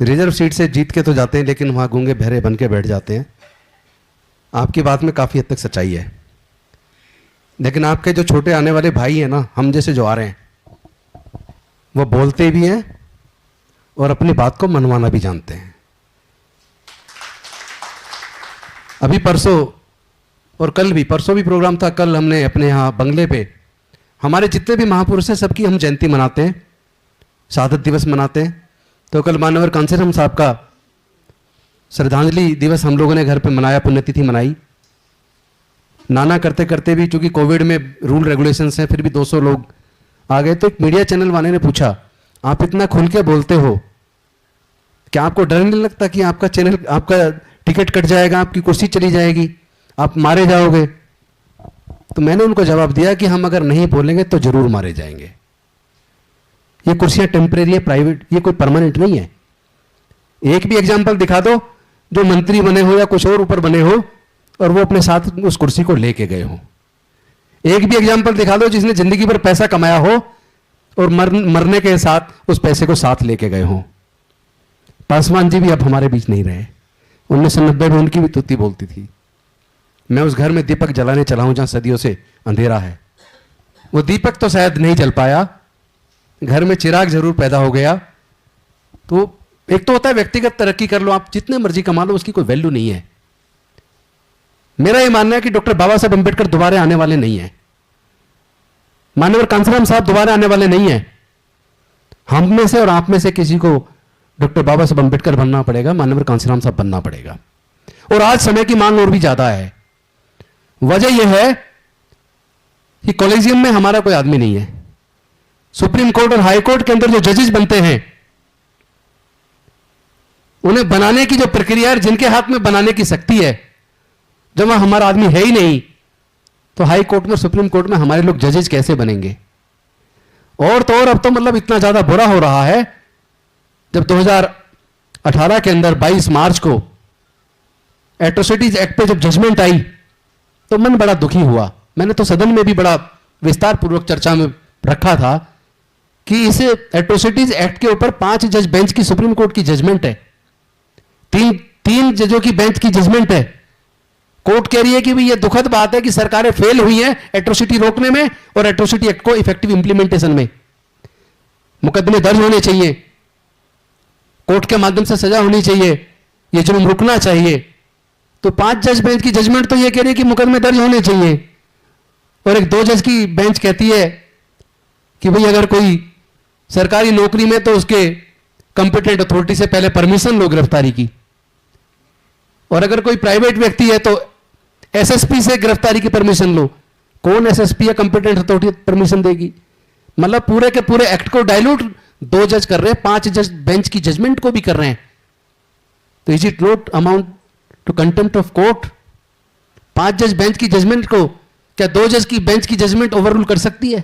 Reserve seat से जीत के तो जाते हैं, लेकिन वहाँ गूंगे बहरे बन के बैठ जाते हैं। आपकी बात में काफ़ी हद तक सच्चाई है, लेकिन आपके जो छोटे आने वाले भाई हैं ना, हम जैसे जो आ रहे हैं, वो बोलते भी हैं और अपनी बात को मनवाना भी जानते हैं। अभी परसों और कल भी, परसों भी प्रोग्राम था, कल हमने अपने यहाँ बंगले पे हमारे जितने भी महापुरुष हैं सबकी हम जयंती मनाते हैं, शहादत दिवस मनाते हैं। तो कल मानवर कांसीराम साहब का श्रद्धांजलि दिवस हम लोगों ने घर पे मनाया, पुण्यतिथि मनाई। नाना करते करते भी, चूंकि कोविड में रूल रेगुलेशंस हैं, फिर भी 200 लोग आ गए। तो एक मीडिया चैनल वाले ने पूछा, आप इतना खुल के बोलते हो, क्या आपको डर नहीं लगता कि आपका चैनल, आपका टिकट कट जाएगा, आपकी कुर्सी चली जाएगी, आप मारे जाओगे? तो मैंने उनको जवाब दिया कि हम अगर नहीं बोलेंगे तो जरूर मारे जाएंगे। ये कुर्सियां टेम्परेरी है, प्राइवेट, ये कोई परमानेंट नहीं है। एक भी एग्जाम्पल दिखा दो जो मंत्री बने हो या कुछ और ऊपर बने हो और वो अपने साथ उस कुर्सी को लेके गए हो। एक भी एग्जाम्पल दिखा दो जिसने जिंदगी भर पैसा कमाया हो और मरने के साथ उस पैसे को साथ लेके गए हो। पासवान जी भी अब हमारे बीच नहीं रहे। 1990 में उनकी भी तुत्ती बोलती थी। मैं उस घर में दीपक जलाने चला हूं जहां सदियों से अंधेरा है। वो दीपक तो शायद नहीं जल पाया, घर में चिराग जरूर पैदा हो गया। तो एक तो होता है व्यक्तिगत तरक्की कर लो, आप जितने मर्जी कमा लो, उसकी कोई वैल्यू नहीं है। मेरा यह मानना है कि डॉक्टर बाबा साहब अंबेडकर दोबारा आने वाले नहीं है, मानवर कांसीराम साहब दोबारा आने वाले नहीं है। हम में से और आप में से किसी को डॉक्टर बाबा साहब अंबेडकर बनना पड़ेगा, मानवर कांसीराम साहब बनना पड़ेगा। और आज समय की मांग और भी ज्यादा है। वजह यह है कि कॉलेजियम में हमारा कोई आदमी नहीं है। सुप्रीम कोर्ट और हाई कोर्ट के अंदर जो जजेस बनते हैं, उन्हें बनाने की जो प्रक्रिया है, जिनके हाथ में बनाने की शक्ति है, जब वहां हमारा आदमी है ही नहीं, तो हाई कोर्ट में, सुप्रीम कोर्ट में हमारे लोग जजेस कैसे बनेंगे? और तो और अब तो मतलब इतना ज्यादा बुरा हो रहा है, जब 2018 के अंदर 22 मार्च को एट्रोसिटीज एक्ट पे जब जजमेंट आई तो मन बड़ा दुखी हुआ। मैंने तो सदन में भी बड़ा विस्तार पूर्वक चर्चा में रखा था कि इस एट्रोसिटीज एक्ट के ऊपर 5 जज बेंच की सुप्रीम कोर्ट की जजमेंट है, तीन जजों की बेंच की जजमेंट है। कोर्ट कह रही है कि भाई ये दुखद बात है कि सरकारें फेल हुई हैं एट्रोसिटी रोकने में और एट्रोसिटी एक्ट को इफेक्टिव इंप्लीमेंटेशन में। मुकदमे दर्ज होने चाहिए, कोर्ट के माध्यम से सजा होनी चाहिए, ये जुर्म रुकना चाहिए। तो 5 जज बेंच की जजमेंट तो ये कह रही है कि मुकदमे दर्ज होने चाहिए, और एक 2 जज की बेंच कहती है कि भाई अगर कोई सरकारी नौकरी में तो उसके कंपिटेंट अथॉरिटी से पहले परमिशन लो गिरफ्तारी की, और अगर कोई प्राइवेट व्यक्ति है तो एसएसपी से गिरफ्तारी की परमिशन लो। कौन एसएसपी या कंपिटेंट अथॉरिटी परमिशन देगी? मतलब पूरे के पूरे एक्ट को डाइल्यूट 2 जज कर रहे हैं, 5 जज बेंच की जजमेंट को भी कर रहे हैं। तो is it not amount to contempt of court? 5 जज बेंच की जजमेंट को क्या 2 जज की बेंच की जजमेंट ओवररूल कर सकती है?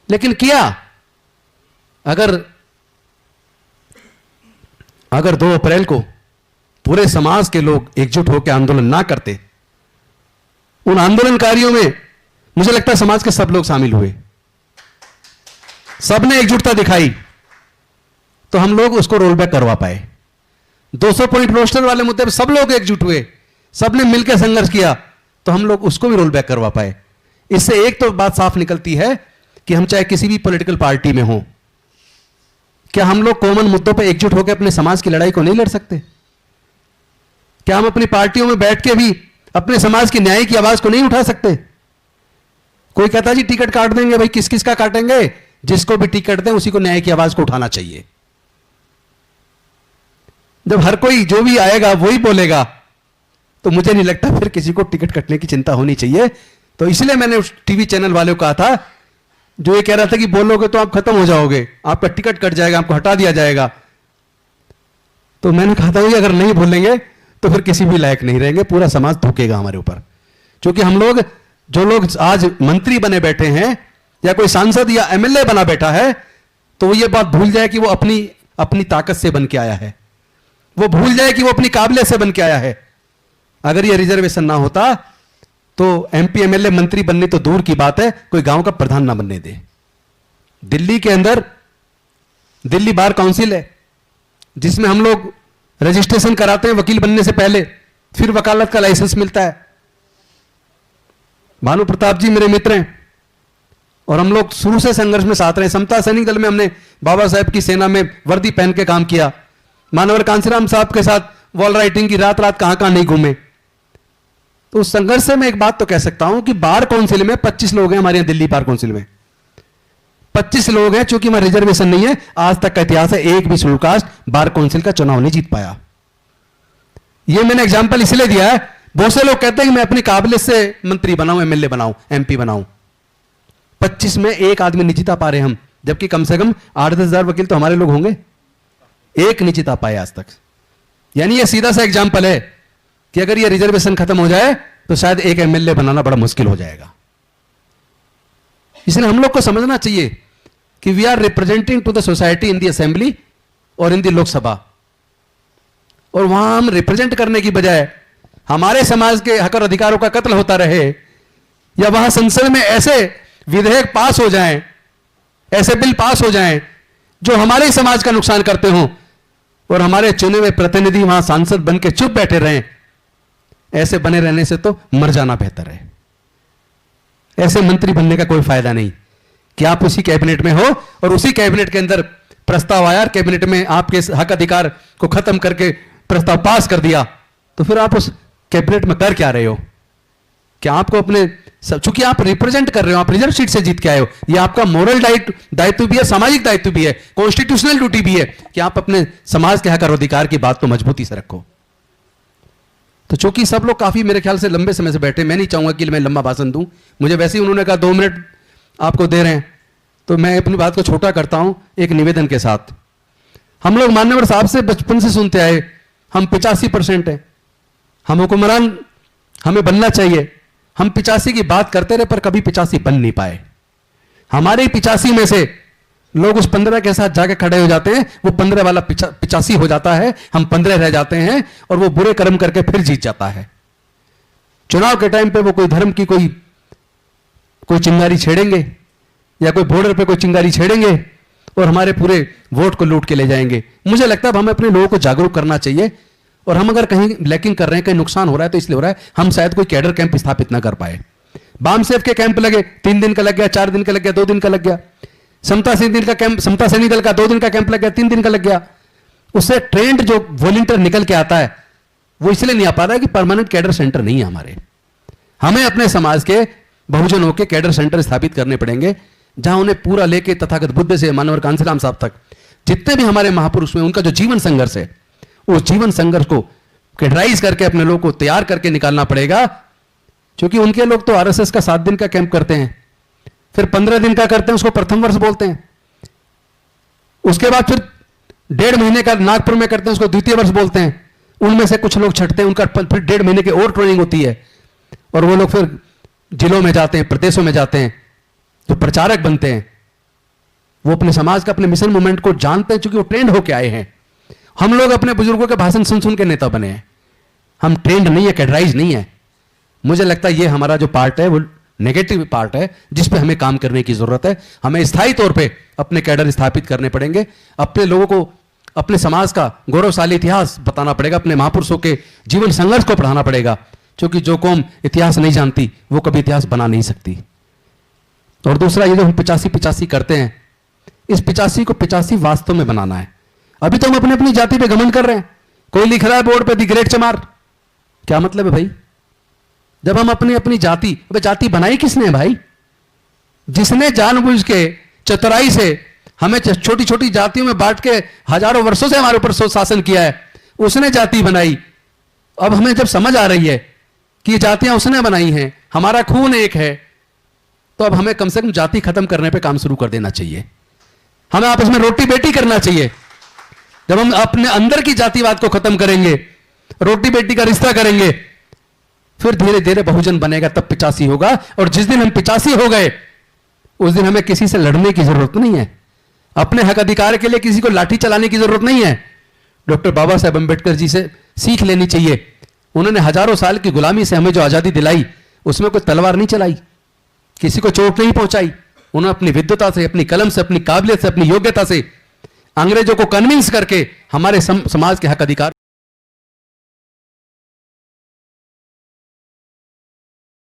लेकिन किया। अगर 2 अप्रैल को पूरे समाज के लोग एकजुट होकर आंदोलन ना करते, उन आंदोलनकारियों में मुझे लगता है समाज के सब लोग शामिल हुए, सबने एकजुटता दिखाई, तो हम लोग उसको रोल बैक करवा पाए। 200 पॉइंट रोस्टर वाले मुद्दे पर सब लोग एकजुट हुए, सबने मिलकर संघर्ष किया, तो हम लोग उसको भी रोल बैक करवा पाए। इससे एक तो बात साफ निकलती है कि हम चाहे किसी भी पॉलिटिकल पार्टी में हो, क्या हम लोग कॉमन मुद्दों पर एकजुट होकर अपने समाज की लड़ाई को नहीं लड़ सकते? क्या हम अपनी पार्टियों में बैठ के भी अपने समाज की न्याय की आवाज को नहीं उठा सकते? कोई कहता जी टिकट काट देंगे, भाई किस किस का काटेंगे? जिसको भी टिकट दें उसी को न्याय की आवाज को उठाना चाहिए। जब हर कोई जो भी आएगा वही बोलेगा, तो मुझे नहीं लगता फिर किसी को टिकट कटने की चिंता होनी चाहिए। तो इसलिए मैंने उस टीवी चैनल वाले को कहा था जो ये कह रहा था कि बोलोगे तो आप खत्म हो जाओगे, आपका टिकट कट जाएगा, आपको हटा दिया जाएगा। तो मैंने कहा था कि अगर नहीं बोलेंगे तो फिर किसी भी लायक नहीं रहेंगे, पूरा समाज थूकेगा हमारे ऊपर। क्योंकि हम लोग, जो लोग आज मंत्री बने बैठे हैं या कोई सांसद या एमएलए बना बैठा है, तो वो ये बात भूल जाए कि वो अपनी ताकत से बन के आया है, वो भूल जाए कि वो अपनी काबिलियत से बन के आया है। अगर ये रिजर्वेशन ना होता तो एमपी एमएलए मंत्री बनने तो दूर की बात है, कोई गांव का प्रधान ना बनने दे। दिल्ली के अंदर दिल्ली बार काउंसिल है, जिसमें हम लोग रजिस्ट्रेशन कराते हैं वकील बनने से पहले, फिर वकालत का लाइसेंस मिलता है। भानु प्रताप जी मेरे मित्र हैं और हम लोग शुरू से संघर्ष में साथ रहे। समता सैनिक दल में हमने बाबा साहेब की सेना में वर्दी पहन के काम किया। मानवर कांसीराम साहब के साथ वॉल राइटिंग की रात रात कहां कहां नहीं घूमे। तो उस संघर्ष से मैं एक बात तो कह सकता हूं कि बार काउंसिल में 25 लोग हैं, हमारे यहां दिल्ली बार काउंसिल में 25 लोग हैं। चूंकि हमारा रिजर्वेशन नहीं है, आज तक का इतिहास है एक भी शेड्यूल कास्ट बार काउंसिल का चुनाव नहीं जीत पाया। यह मैंने एग्जाम्पल इसलिए दिया है, बहुत से लोग कहते हैं कि मैं अपनी काबिलियत से मंत्री बनाऊं, एमएलए बनाऊं, एमपी बनाऊं। 25 में एक आदमी नहीं जीता पा रहे हम, जबकि कम से कम 8-10 हजार वकील तो हमारे लोग होंगे, एक नहीं जीता पाए आज तक। यानी यह सीधा सा एग्जाम्पल है कि अगर यह रिजर्वेशन खत्म हो जाए तो शायद एक एमएलए बनाना बड़ा मुश्किल हो जाएगा। इसलिए हम लोग को समझना चाहिए कि we are representing to the society in the assembly और इन द लोकसभा, और वहां हम रिप्रेजेंट करने की बजाय हमारे समाज के हक और अधिकारों का कत्ल होता रहे, या वहां संसद में ऐसे विधेयक पास हो जाएं, ऐसे बिल पास हो जाएं जो हमारे समाज का नुकसान करते हों, और हमारे चुने हुए प्रतिनिधि वहां सांसद बन के चुप बैठे रहें, ऐसे बने रहने से तो मर जाना बेहतर है। ऐसे मंत्री बनने का कोई फायदा नहीं कि आप उसी कैबिनेट में हो और उसी कैबिनेट के अंदर प्रस्ताव आया, कैबिनेट में आपके हक अधिकार को खत्म करके प्रस्ताव पास कर दिया, तो फिर आप उस कैबिनेट में कर क्या रहे हो? क्या आपको अपने, चूंकि आप रिप्रेजेंट कर रहे हो, आप रिजर्व सीट से जीत के आए हो, यह आपका मोरल दायित्व भी है, सामाजिक दायित्व भी है, कॉन्स्टिट्यूशनल ड्यूटी भी है कि आप अपने समाज के हक और अधिकार की बात को मजबूती से रखो। तो चूंकि सब लोग काफी मेरे ख्याल से लंबे समय से बैठे, मैं नहीं चाहूंगा कि मैं लंबा भाषण दूं, मुझे वैसे ही उन्होंने कहा 2 मिनट आपको दे रहे हैं, तो मैं अपनी बात को छोटा करता हूं एक निवेदन के साथ। हम लोग मान्यवर साहब से बचपन से सुनते आए, हम 85% हैं, हम हुक्मरान हमें बनना चाहिए। हम 85 की बात करते रहे पर कभी 85 बन नहीं पाए। हमारे 85 में से लोग उस 15 के साथ जाके खड़े हो जाते हैं, वो 15 वाला 85 हो जाता है, हम 15 रह जाते हैं और वो बुरे कर्म करके फिर जीत जाता है। चुनाव के टाइम पे वो कोई धर्म की कोई चिंगारी छेड़ेंगे या कोई बॉर्डर पे कोई चिंगारी छेड़ेंगे और हमारे पूरे वोट को लूट के ले जाएंगे। मुझे लगता है हमें अपने लोगों को जागरूक करना चाहिए, और हम अगर कहीं लैकिंग कर रहे हैं, कहीं नुकसान हो रहा है, तो इसलिए हो रहा है हम शायद कोई कैडर कैंप स्थापित ना कर पाए। बामसेफ के कैंप लगे, 3 दिन का लग गया, 4 दिन का लग गया, 2 दिन का लग गया। समता सैनिक दल का 2 दिन का कैंप लग गया, 3 दिन का लग गया। उससे ट्रेंड जो वॉलंटियर निकल के आता है वो इसलिए नहीं आ पा रहा है कि परमानेंट कैडर सेंटर नहीं है हमारे। हमें अपने समाज के बहुजनों के कैडर सेंटर स्थापित करने पड़ेंगे, जहां उन्हें पूरा लेके तथागत बुद्ध से मानवर कांसीराम साहब तक जितने भी हमारे महापुरुष में उनका जो जीवन संघर्ष है, उस जीवन संघर्ष को कैडराइज करके अपने लोगों को तैयार करके निकालना पड़ेगा। क्योंकि उनके लोग तो आरएसएस का 7 दिन का कैंप करते हैं, फिर 15 दिन का करते हैं, उसको प्रथम वर्ष बोलते हैं। उसके बाद फिर 1.5 महीने का नागपुर में करते हैं, उसको द्वितीय वर्ष बोलते हैं। उनमें से कुछ लोग छटते हैं, उनका फिर 1.5 महीने की और ट्रेनिंग होती है, और वो लोग फिर जिलों में जाते हैं, प्रदेशों में जाते हैं, जो प्रचारक बनते हैं। वो अपने समाज का, अपने मिशन मूवमेंट को जानते हैं, क्योंकि वो ट्रेंड होके आए हैं। हम लोग अपने बुजुर्गों के भाषण सुन सुन के नेता बने हैं, हम ट्रेंड नहीं है, कैडराइज नहीं है। मुझे लगता है ये हमारा जो पार्ट है वो नेगेटिव पार्ट है, जिस पे हमें काम करने की जरूरत है। हमें स्थायी तौर पे अपने कैडर स्थापित करने पड़ेंगे, अपने लोगों को अपने समाज का गौरवशाली इतिहास बताना पड़ेगा, अपने महापुरुषों के जीवन संघर्ष को पढ़ाना पड़ेगा। क्योंकि जो कौम इतिहास नहीं जानती वो कभी इतिहास बना नहीं सकती। और दूसरा, ये जो हम 85 करते हैं, इस 85 को 85 वास्तव में बनाना है। अभी तो हम अपनी अपनी जाति पे घमंड कर रहे हैं। कोई लिख रहा है बोर्ड पे दी ग्रेट चमार, क्या मतलब है भाई? जब हम अपनी अपनी जाति बनाई किसने है भाई? जिसने जानबूझ के चतुराई से हमें छोटी छोटी जातियों में बांट के हजारों वर्षों से हमारे ऊपर शासन किया है, उसने जाति बनाई। अब हमें जब समझ आ रही है कि ये जातियां उसने बनाई हैं, हमारा खून एक है, तो अब हमें कम से कम जाति खत्म करने पे काम शुरू कर देना चाहिए। हमें आपस में रोटी बेटी करना चाहिए। जब हम अपने अंदर की जातिवाद को खत्म करेंगे, रोटी बेटी का रिश्ता करेंगे, फिर धीरे धीरे बहुजन बनेगा, तब 85 होगा। और जिस दिन हम 85 हो गए, उस दिन हमें किसी से लड़ने की जरूरत नहीं है। अपने हक अधिकार के लिए किसी को लाठी चलाने की जरूरत नहीं है। डॉक्टर बाबा साहेब अंबेडकर जी से सीख लेनी चाहिए। उन्होंने हजारों साल की गुलामी से हमें जो आजादी दिलाई, उसमें कोई तलवार नहीं चलाई, किसी को चोट नहीं पहुंचाई। उन्होंने अपनी विद्वता से, अपनी कलम से, अपनी काबिलियत से, अपनी योग्यता से अंग्रेजों को कन्विंस करके हमारे समाज के हक अधिकार